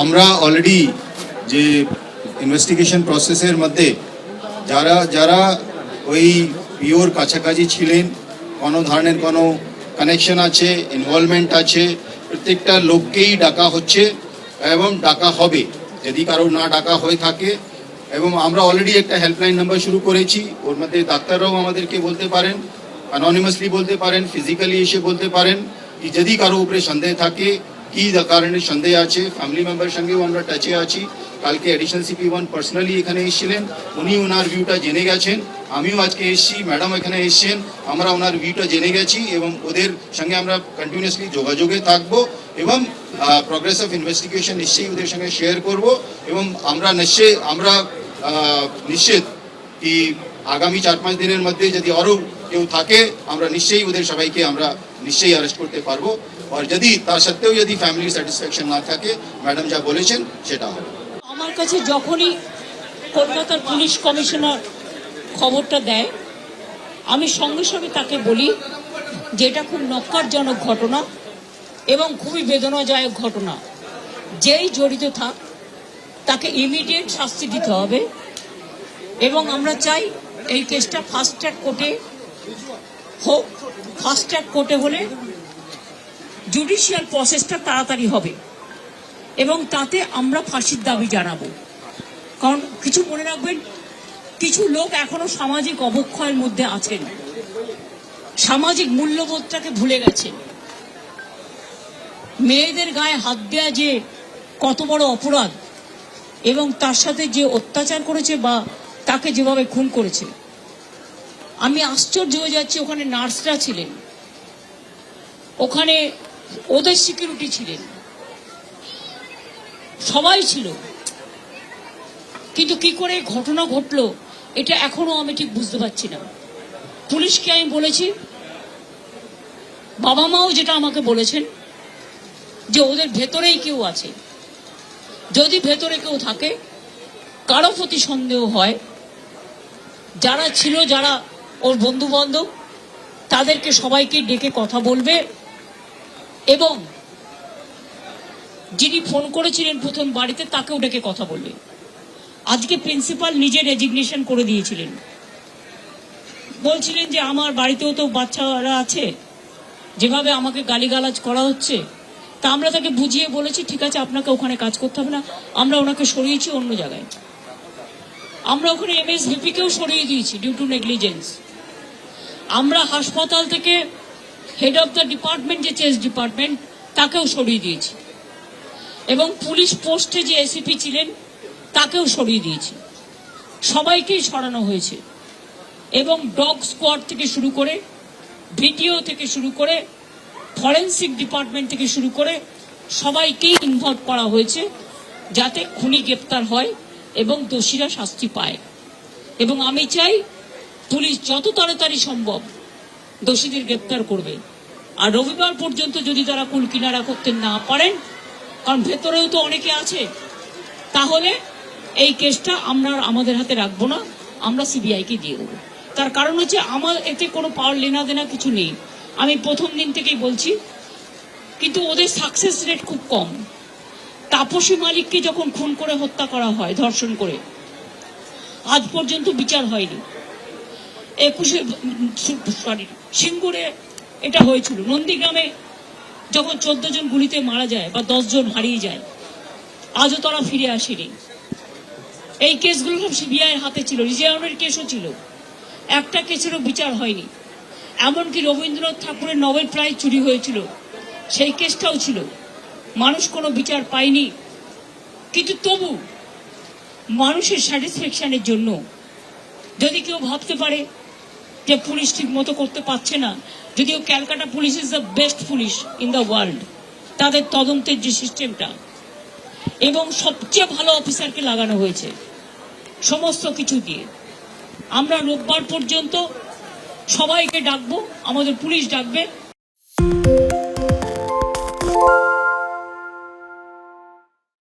আমরা অলরেডি যে ইনভেস্টিগেশন প্রসেসের মধ্যে যারা যারা ওই পিওর কাছাকাছি ছিলেন, কোনো ধরনের কোনো কানেকশন আছে, ইনভলভমেন্ট আছে, প্রত্যেকটা লোককেই ডাকা হচ্ছে এবং ডাকা হবে যদি কারো না ডাকা হয়ে থাকে। এবং আমরা অলরেডি একটা হেল্পলাইন নাম্বার শুরু করেছি, ওর মধ্যে ডাক্তাররাও আমাদেরকে বলতে পারেন, অ্যানোনিমাসলি বলতে পারেন, ফিজিক্যালি এসে বলতে পারেন কি যদি কারো উপরে সন্দেহ থাকে, কি কারণে সন্দেহ আছে। ফ্যামিলি মেম্বার সঙ্গেও আমরা টাচে আছি। কালকে অ্যাডিশনাল CP1 পার্সোনালি এখানে এসেছিলেন, উনি ওনার ভিউটা জেনে গেছেন। আমিও আজকে এসেছি, ম্যাডাম এখানে এসেছেন, আমরা ওনার ভিউটা জেনে গেছি এবং ওদের সঙ্গে আমরা কন্টিনিউয়াসলি যোগাযোগে থাকবো এবং প্রোগ্রেস অফ ইনভেস্টিগেশন নিশ্চয়ই ওদের সঙ্গে শেয়ার করব। এবং আমরা নিশ্চিত কি আগামী 4-5 দিনের মধ্যে যদি আরও কেউ থাকে আমরা নিশ্চয়ই ওদের সবাইকে আমরা নিশ্চয়ই অ্যারেস্ট করতে পারবো। আর যদি তার সত্ত্বেও যদি ফ্যামিলির স্যাটিসফ্যাকশন না থাকে, ম্যাডাম যা বলেছেন সেটা হবে। আমার কাছে যখনই কলকাতার পুলিশ কমিশনার খবরটা দেয়, আমি সঙ্গে সঙ্গে তাকে বলি যে এটা খুব নক্কারজনক ঘটনা এবং খুবই বেদনাদায়ক ঘটনা। যেই জড়িত থাক তাকে ইমিডিয়েট শাস্তি দিতে হবে এবং আমরা চাই এই কেসটা ফাস্ট ট্র্যাক কোর্টে হোক। ফাস্ট ট্র্যাক কোর্টে হলে জুডিশিয়াল প্রসেসটা তাড়াতাড়ি হবে এবং তাতে আমরা ফাঁসির দাবি জানাবো। কারণ কিছু মনে রাখবেন, কিছু লোক এখনো সামাজিক অবক্ষয়ের মধ্যে আছেন, সামাজিক মূল্যবোধটাকে ভুলে গেছেন। মেয়েদের গায়ে হাত দেওয়া যে কত বড় অপরাধ এবং তার সাথে যে অত্যাচার করেছে বা তাকে যেভাবে খুন করেছে, আমি আশ্চর্য হয়ে যাচ্ছি। ওখানে নার্সরা ছিলেন, ওখানে ওদের সিকিউরিটি ছিলেন, সবাই ছিল, কিন্তু কি করে ঘটনা ঘটলো এটা এখনো আমি ঠিক বুঝতে পারছি না। পুলিশকে আমি বলেছি, বাবা মাও যেটা আমাকে বলেছেন যে ওদের ভেতরেই কেউ আছে। যদি ভেতরে কেউ থাকে, কারো প্রতি সন্দেহ হয়, যারা ছিল, যারা ওর বন্ধু বান্ধব, তাদেরকে সবাইকে ডেকে কথা বলবে এবং যিনি ফোন করেছিলেন প্রথম বাড়িতে তাকেও ডেকে কথা বলবে। আজকে প্রিন্সিপাল নিজে রেজিগনেশন করে দিয়েছিলেন, বলছিলেন যে আমার বাড়িতেও তো বাচ্চারা আছে, যেভাবে আমাকে গালিগালাজ করা হচ্ছে। তা আমরা তাকে বুঝিয়ে বলেছি, ঠিক আছে আপনাকে ওখানে কাজ করতে হবে না, আমরা ওনাকে সরিয়েছি অন্য জায়গায়। আমরা ওখানে MSVP-কেও সরিয়ে দিয়েছি ডিউ টু নেগলিজেন্স। আমরা হাসপাতাল থেকে হেড অফ দ্য ডিপার্টমেন্ট, যে চেস ডিপার্টমেন্ট, তাকেও সরিয়ে দিয়েছি এবং পুলিশ পোস্টে যে ACP ছিলেন তাকেও সরিয়ে দিয়েছি। সবাইকেই সরানো হয়েছে এবং ডগ স্কোয়াড থেকে শুরু করে, ভিডিও থেকে শুরু করে, ফরেন্সিক ডিপার্টমেন্ট থেকে শুরু করে সবাইকেই ইনভলভ করা হয়েছে যাতে খুনি গ্রেপ্তার হয় এবং দোষীরা শাস্তি পায়। এবং আমি চাই পুলিশ যত তাড়াতাড়ি সম্ভব দোষীদের গ্রেপ্তার করবে। আর রবিবার পর্যন্ত যদি তারা কুল কিনারা করতে না পারেন, কারণ ভেতরেও তো অনেকে আছে, তাহলে এই কেসটা আমরা আমাদের হাতে রাখবো না, আমরা CBI-কে দিয়ে দেবো। তার কারণ হচ্ছে আমার এতে কোনো পাওয়ার লেনা দেনা কিছু নেই, আমি প্রথম দিন থেকেই বলছি। কিন্তু ওদের সাকসেস রেট খুব কম। তাপসী মালিককে যখন খুন করে হত্যা করা হয়, ধর্ষণ করে, আজ পর্যন্ত বিচার হয়নি। সিঙ্গুরে এটা হয়েছিল, নন্দীগ্রামে যখন 14 জন গুলিতে মারা যায় বা 10 জন হারিয়ে যায়, আজও তারা ফিরে আসেনি। এই কেসগুলো সব CBI-এর হাতে ছিল, রিজার্ভের কেসও ছিল, একটা কেসেরও বিচার হয়নি। এমনকি রবীন্দ্রনাথ ঠাকুরের নোবেল প্রাইজ চুরি হয়েছিল, সেই কেসটাও ছিল, মানুষ কোনো বিচার পায়নি। কিন্তু তবু মানুষের স্যাটিসফ্যাকশনের জন্য যদি কেউ ভাবতে পারে যে পুলিশ ঠিক মতো করতে পারছে না, যদিও Calcutta police is the best police in the world, তাদের তদন্তের যে সিস্টেমটা এবং সবচেয়ে ভালো অফিসারকে লাগানো হয়েছে সমস্ত কিছু দিয়ে। আমরা রোববার পর্যন্ত সবাইকে ডাকবো, আমাদের পুলিশ ডাকবে।